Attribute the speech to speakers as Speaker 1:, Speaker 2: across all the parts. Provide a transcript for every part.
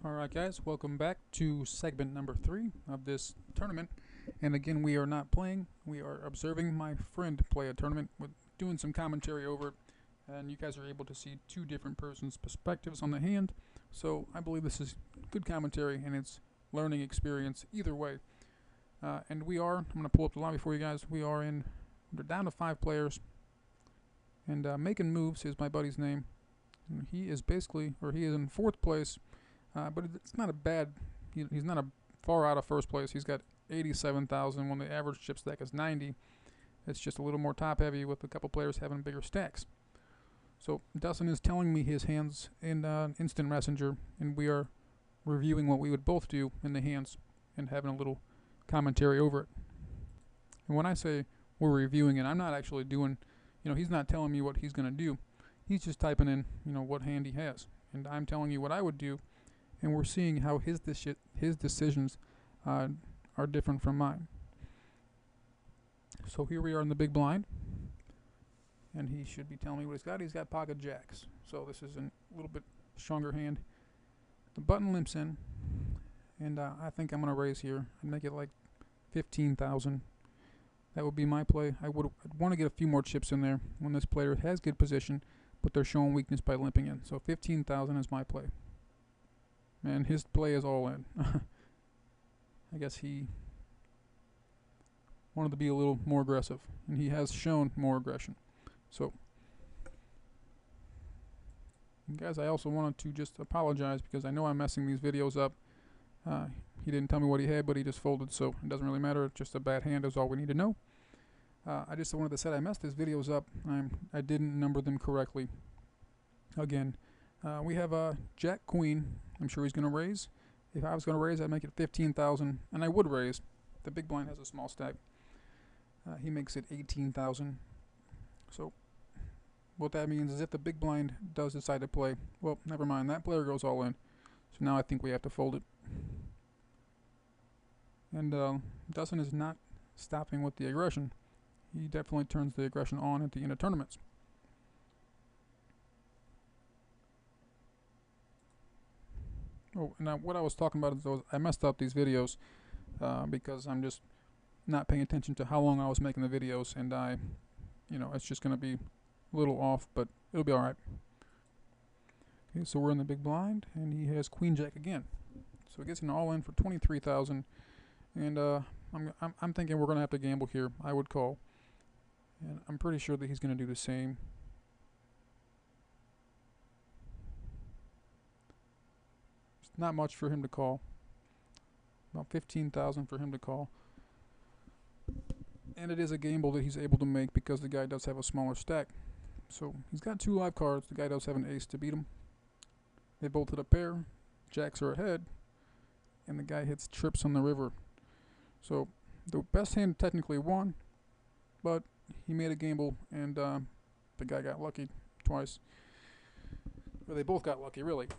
Speaker 1: Alright guys, welcome back to segment number 3 of this tournament. And again, we are not playing, we are observing my friend play a tournament with doing some commentary over it. And you guys are able to see two different persons' perspectives on the hand. So I believe this is good commentary and it's learning experience either way. And I'm going to pull up the lobby for you guys. We're down to 5 players. And Making Moves is my buddy's name. And he is in 4th place. But it's not a bad. He's not far out of first place. He's got 87,000 when the average chip stack is 90. It's just a little more top heavy with a couple players having bigger stacks. So Dustin is telling me his hands in Instant Messenger, and we are reviewing what we would both do in the hands and having a little commentary over it. And when I say we're reviewing it, I'm not actually doing. He's not telling me what he's going to do. He's just typing in, what hand he has, and I'm telling you what I would do. And we're seeing how his decisions are different from mine. So here we are in the big blind, and he should be telling me what he's got. He's got pocket jacks, so this is a little bit stronger hand. The button limps in, and I think I'm going to raise here and make it like 15,000. That would be my play. I'd want to get a few more chips in there when this player has good position, but they're showing weakness by limping in. So 15,000 is my play. Man, his play is all in. I guess he wanted to be a little more aggressive, and he has shown more aggression. So, guys, I also wanted to just apologize because I know I'm messing these videos up. He didn't tell me what he had, but he just folded, so it doesn't really matter. It's just a bad hand is all we need to know. I just wanted to say I messed his videos up. I didn't number them correctly. Again, we have a Jack Queen. I'm sure he's going to raise. If I was going to raise, I'd make it 15,000, and I would raise. The big blind has a small stack. He makes it 18,000. So what that means is if the big blind does decide to play, well, never mind. That player goes all in. So now I think we have to fold it. And Dustin is not stopping with the aggression. He definitely turns the aggression on at the end of tournaments. Oh, now what I was talking about is I messed up these videos because I'm just not paying attention to how long I was making the videos, and it's just going to be a little off, but it'll be alright. Okay, so we're in the big blind, and he has Queen Jack again. So he gets an all-in for 23,000, and I'm thinking we're going to have to gamble here. I would call, and I'm pretty sure that he's going to do the same. Not much for him to call. About 15,000 for him to call. And it is a gamble that he's able to make because the guy does have a smaller stack. So he's got 2 live cards. The guy does have an ace to beat him. They both hit a pair. Jacks are ahead. And the guy hits trips on the river. So the best hand technically won. But he made a gamble, and the guy got lucky twice. Or they both got lucky, really.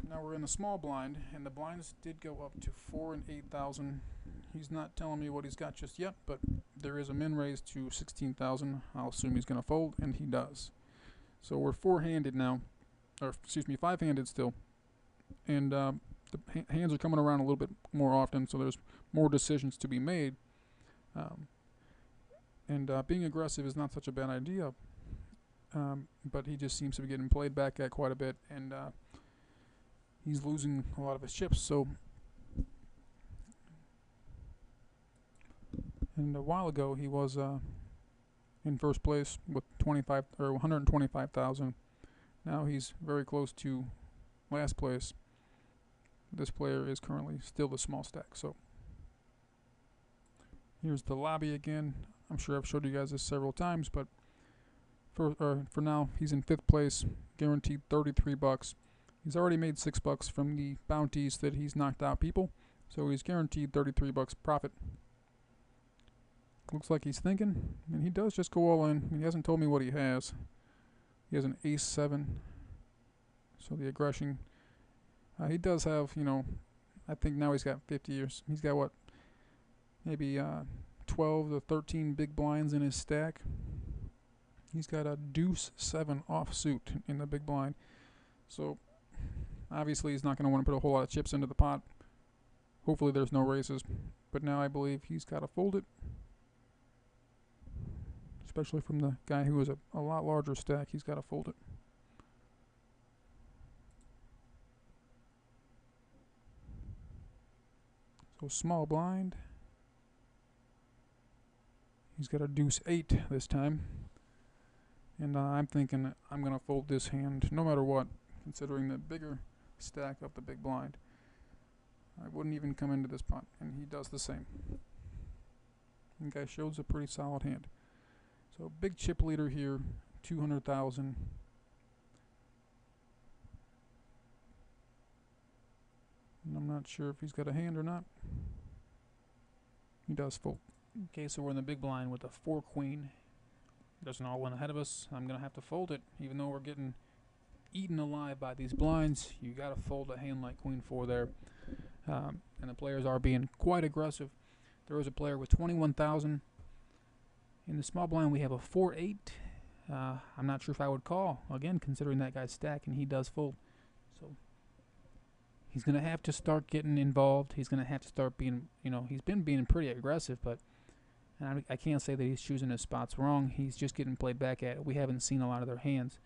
Speaker 1: Now we're in the small blind, and the blinds did go up to 4 and 8,000. He's not telling me what he's got just yet, but there is a min raise to 16,000. I'll assume he's going to fold, and he does. So we're 4-handed now, or excuse me, 5-handed still. And the hands are coming around a little bit more often, so there's more decisions to be made. Being aggressive is not such a bad idea, but he just seems to be getting played back at quite a bit, and he's losing a lot of his chips. So, and a while ago he was in first place with 125,000. Now he's very close to last place. This player is currently still the small stack. So here's the lobby again. I'm sure I've showed you guys this several times, but for now he's in 5th place, guaranteed 33 bucks. He's already made $6 from the bounties that he's knocked out people, so he's guaranteed 33 bucks profit. Looks like he's thinking, and he does just go all in. He hasn't told me what he has. He has an ace 7, so the aggression. He does have, I think now he's got 50 years. He's got what, maybe 12 to 13 big blinds in his stack. He's got a deuce 7 offsuit in the big blind. So Obviously, he's not going to want to put a whole lot of chips into the pot. Hopefully there's no raises. But now I believe he's got to fold it. Especially from the guy who has a lot larger stack, he's got to fold it. So small blind. He's got a deuce 8 this time. And I'm thinking I'm going to fold this hand no matter what, considering the bigger stack of the big blind. I wouldn't even come into this pot, and he does the same. And guy shows a pretty solid hand. So big chip leader here, 200,000. And I'm not sure if he's got a hand or not. He does fold. Okay, so we're in the big blind with a 4 queen. There's an all-in ahead of us. I'm going to have to fold it, even though we're getting eaten alive by these blinds. You got to fold a hand like queen 4 there. And the players are being quite aggressive. There is a player with 21,000. In the small blind, we have a 4-8. I'm not sure if I would call, again, considering that guy's stack, and he does fold. So he's going to have to start getting involved. He's going to have to start being, he's been being pretty aggressive, but and I can't say that he's choosing his spots wrong. He's just getting played back at it. We haven't seen a lot of their hands.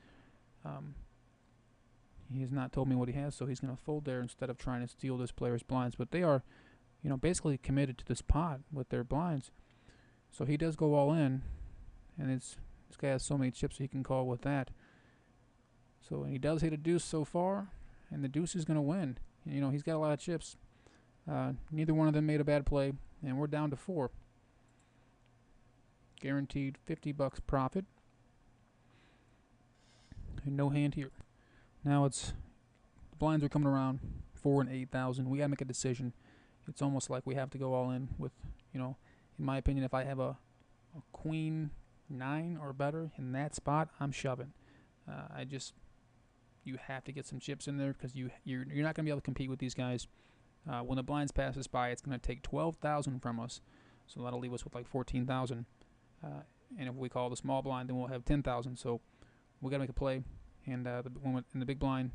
Speaker 1: He has not told me what he has, so he's going to fold there instead of trying to steal this player's blinds. But they are, basically committed to this pot with their blinds. So he does go all in, and this guy has so many chips he can call with that. So he does hit a deuce so far, and the deuce is going to win. He's got a lot of chips. Neither one of them made a bad play, and we're down to 4. Guaranteed $50 profit. And no hand here. Now the blinds are coming around 4 and 8,000. We gotta make a decision. It's almost like we have to go all in with, in my opinion, if I have a queen 9 or better in that spot, I'm shoving. You have to get some chips in there because you're not gonna be able to compete with these guys. When the blinds pass us by, it's gonna take 12,000 from us, so that'll leave us with like 14,000. And if we call the small blind, then we'll have 10,000. So we got to make a play. And in the big blind,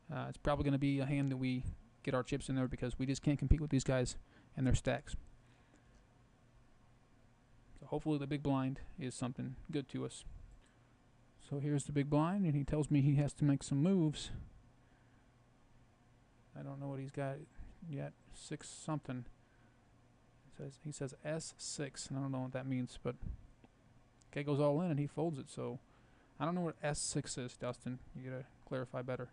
Speaker 1: it's probably going to be a hand that we get our chips in there because we just can't compete with these guys and their stacks. So hopefully the big blind is something good to us. So here's the big blind, and he tells me he has to make some moves. I don't know what he's got yet. 6 something. He says S6, and I don't know what that means, but guy goes all in and he folds it. So I don't know what S6 is, Dustin. You gotta clarify better.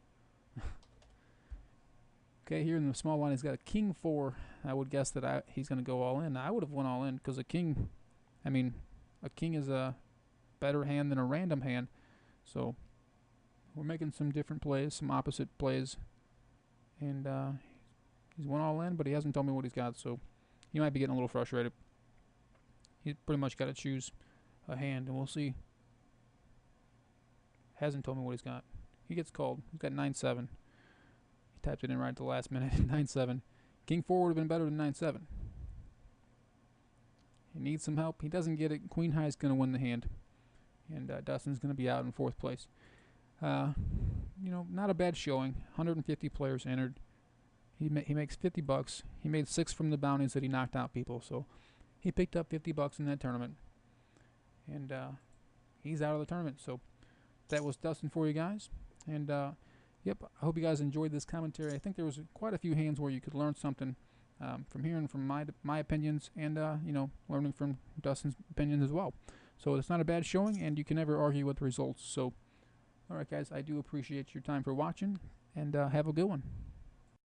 Speaker 1: Okay, here in the small line, he's got a king 4. I would guess that he's gonna go all in. I would have went all in because a king is a better hand than a random hand. So we're making some different plays, some opposite plays, and he's went all in, but he hasn't told me what he's got. So he might be getting a little frustrated. He's pretty much got to choose a hand, and we'll see. Hasn't told me what he's got. He gets called. He's got 9-7. He typed it in right at the last minute. 9-7. King 4 would have been better than 9-7. He needs some help. He doesn't get it. Queen high is going to win the hand, and Dustin's going to be out in 4th place. Not a bad showing. 150 players entered. He makes $50. He made 6 from the bounties that he knocked out people, so he picked up $50 in that tournament, and he's out of the tournament. So that was Dustin for you guys, and yep, I hope you guys enjoyed this commentary. I think there was quite a few hands where you could learn something from hearing from my opinions, and learning from Dustin's opinions as well. So it's not a bad showing, and you can never argue with the results. So, all right, guys, I do appreciate your time for watching, and have a good one.